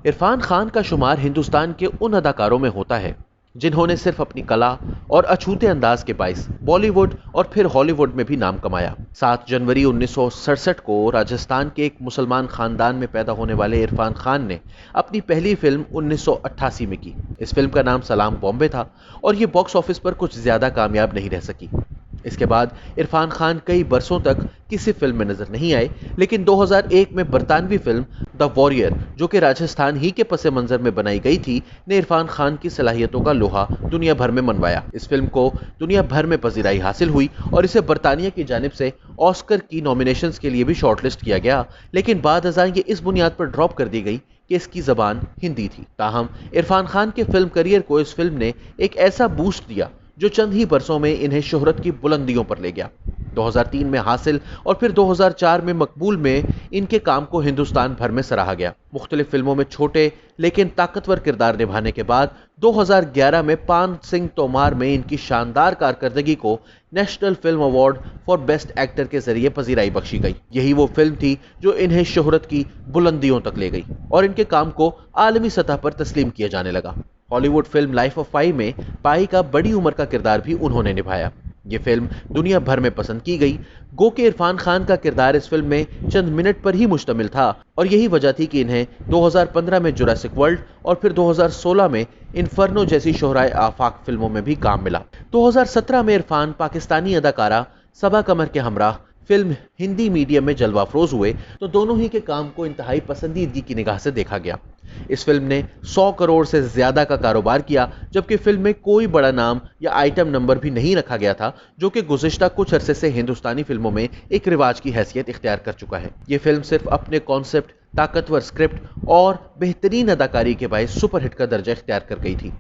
इरफान खान का शुमार हिंदुस्तान के उन अदाकारों में होता है जिन्होंने सिर्फ अपनी कला और अछूते अंदाज के बाइस बॉलीवुड और फिर हॉलीवुड में भी नाम कमाया। 7 जनवरी 1967 को राजस्थान के एक मुसलमान खानदान में पैदा होने वाले इरफान खान ने अपनी पहली फिल्म 1988 में की। इस फिल्म का नाम सलाम बॉम्बे था और ये बॉक्स ऑफिस पर कुछ ज्यादा कामयाब नहीं रह सकी। इसके बाद इरफान खान कई बरसों तक किसी फिल्म में नजर नहीं आए, लेकिन 2001 में बरतानवी फिल्म द वॉरियर, जो कि राजस्थान ही के पस मंजर में बनाई गई थी, ने इरफान खान की सलाहियतों का लोहा दुनिया भर में मनवाया। इस फिल्म को दुनिया भर में पजीराई हासिल हुई और इसे बरतानिया की जानिब से ऑस्कर की नॉमिनेशंस के लिए भी शॉर्टलिस्ट किया गया, लेकिन बाद अज़ां ये इस बुनियाद पर ड्रॉप कर दी गई कि इसकी जबान हिंदी थी। ताहम इरफान खान के फिल्म करियर को इस फिल्म ने एक ऐसा बूस्ट दिया जो चंद ही बरसों में इन्हें शोहरत की बुलंदियों पर ले गया। 2003 में हासिल और फिर 2004 में मकबूल में इनके काम को हिंदुस्तान भर में सराहा गया। मुख्तलिफ फिल्मों में छोटे लेकिन ताकतवर किरदार निभाने के बाद 2011 में पान सिंह तोमार में इनकी शानदार कारकर्दगी को national film award for best actor के जरिए पजीराई बख्शी गई। यही वो फिल्म थी जो इन्हें शोहरत की बुलंदियों तक ले गई और इनके काम को आलमी सतह पर तस्लीम किया जाने लगा। हॉलीवुड फिल्म लाइफ ऑफ पाई में पाई का बड़ी उम्र का किरदार भी उन्होंने निभाया। ये फिल्म दुनिया भर में पसंद की गई। गो के इरफान खान का किरदार इस फिल्म में चंद मिनट पर ही मुश्तमिल था और यही वजह थी कि इन्हें 2015 में जुरासिक वर्ल्ड और फिर 2016 में इन्फर्नो जैसी शोहराए आफाक फिल्मों में भी काम मिला। 2017 में इरफान पाकिस्तानी अदाकारा सबा कमर के हमराह फिल्म हिंदी मीडियम में जलवा अफरोज हुए तो दोनों ही के काम को इंतहाई पसंदीदगी की निगाह से देखा गया। इस फिल्म ने 100 करोड़ से ज्यादा का कारोबार किया, जबकि फिल्म में कोई बड़ा नाम या आइटम नंबर भी नहीं रखा गया था, जो कि गुज़िश्ता कुछ अरसे से हिंदुस्तानी फिल्मों में एक रिवाज की हैसियत इख्तियार कर चुका है। ये फिल्म सिर्फ अपने कॉन्सेप्ट, ताकतवर स्क्रिप्ट और बेहतरीन अदाकारी के बायस सुपरहिट का दर्जा इख्तियार कर गई थी।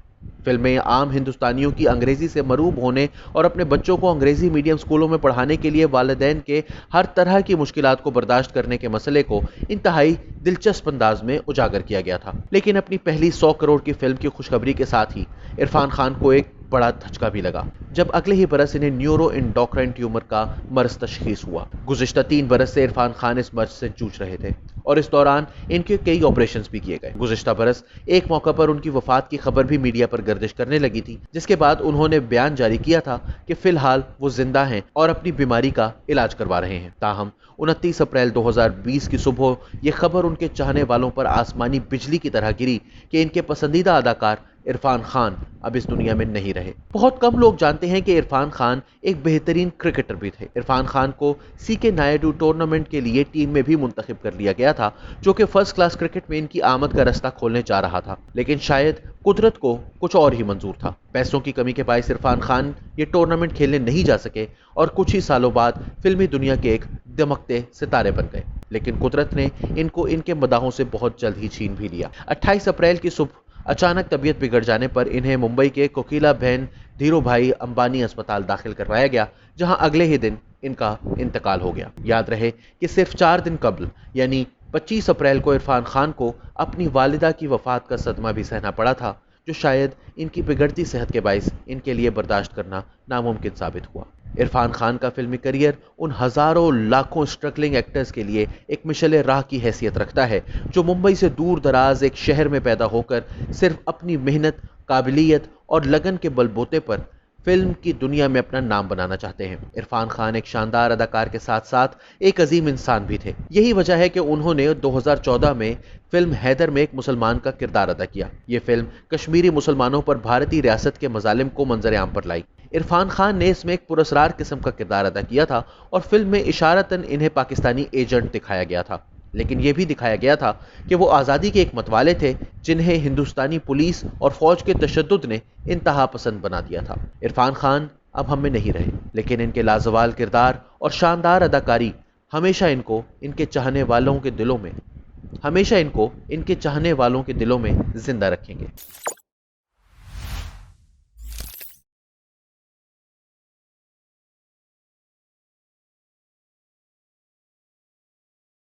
फिल्में आम हिंदुस्तानियों की अंग्रेजी से मरूब होने और अपने बच्चों को अंग्रेजी मीडियम स्कूलों में पढ़ाने के लिए वालिदैन के हर तरह की मुश्किलात को बर्दाश्त करने के मसले को इंतहाई दिलचस्प अंदाज में उजागर किया गया था। लेकिन अपनी पहली 100 करोड़ की फिल्म की खुशखबरी के साथ ही इरफान खान को एक बड़ा धचका भी लगा, जब अगले ही बरस इन्हें न्यूरो एंडोक्राइन ट्यूमर का मर्ज तशखीस हुआ। गुज़िश्ता 3 बरस से इरफान खान इस मर्ज से जूझ रहे थे और इस दौरान इनके कई ऑपरेशंस भी किए गए। गुज़िश्ता बरस एक मौका पर उनकी वफात की खबर भी मीडिया पर गर्दिश करने लगी थी, जिसके बाद उन्होंने बयान जारी किया था कि फिलहाल वो जिंदा हैं और अपनी बीमारी का इलाज करवा रहे हैं। ताहम 29 अप्रैल 2020 की सुबह यह खबर उनके चाहने वालों पर आसमानी बिजली की तरह गिरी कि इनके पसंदीदा अदाकार इरफान खान अब इस दुनिया में नहीं रहे। बहुत कम लोग जानते हैं कि इरफान खान एक बेहतरीन क्रिकेटर भी थे। इरफान खान को सीके नायडू टूर्नामेंट के लिए टीम में भी मुंतखब कर लिया गया था, जो कि फर्स्ट क्लास क्रिकेट में इनकी आमद का रास्ता खोलने जा रहा था, लेकिन शायद कुदरत को कुछ और ही मंजूर था। पैसों की कमी के बायस इरफान खान ये टूर्नामेंट खेलने नहीं जा सके और कुछ ही सालों बाद फिल्मी दुनिया के एक दमकते सितारे बन गए, लेकिन कुदरत ने इनको इनके मदाहों से बहुत जल्द ही छीन भी लिया। 28 अप्रैल की सुबह अचानक तबीयत बिगड़ जाने पर इन्हें मुंबई के कोकिला बहन धीरू भाई अंबानी अस्पताल दाखिल करवाया गया, जहां अगले ही दिन इनका इंतकाल हो गया। याद रहे कि सिर्फ 4 दिन कबल यानी 25 अप्रैल को इरफान खान को अपनी वालिदा की वफात का सदमा भी सहना पड़ा था, जो शायद इनकी बिगड़ती सेहत के बायस इनके लिए बर्दाश्त करना नामुमकिन साबित हुआ। इरफान खान का फिल्मी करियर उन हजारों लाखों स्ट्रगलिंग एक्टर्स के लिए एक मिशले राह की हैसियत रखता है, जो मुंबई से दूर दराज एक शहर में पैदा होकर सिर्फ अपनी मेहनत, काबिलियत और लगन के बलबूते पर फिल्म की दुनिया में अपना नाम बनाना चाहते हैं। इरफान खान एक शानदार अदाकार के साथ साथ एक अजीम इंसान भी थे। यही वजह है कि उन्होंने 2014 में फिल्म हैदर में एक मुसलमान का किरदार अदा किया। ये फिल्म कश्मीरी मुसलमानों पर भारतीय रियासत के मजालिम को मंजर आम पर लाई। इरफान खान ने इसमें एक पुरस्कार किस्म का किरदार अदा किया था और फिल्म में इशारतन इन्हें पाकिस्तानी एजेंट दिखाया गया था, लेकिन यह भी दिखाया गया था कि वो आज़ादी के एक मतवाले थे जिन्हें हिंदुस्तानी पुलिस और फौज के तशद्दुद ने इंतहा पसंद बना दिया था। इरफान खान अब हम में नहीं रहे, लेकिन इनके लाजवाल किरदार और शानदार अदाकारी हमेशा इनको इनके चाहने वालों के दिलों में जिंदा रखेंगे।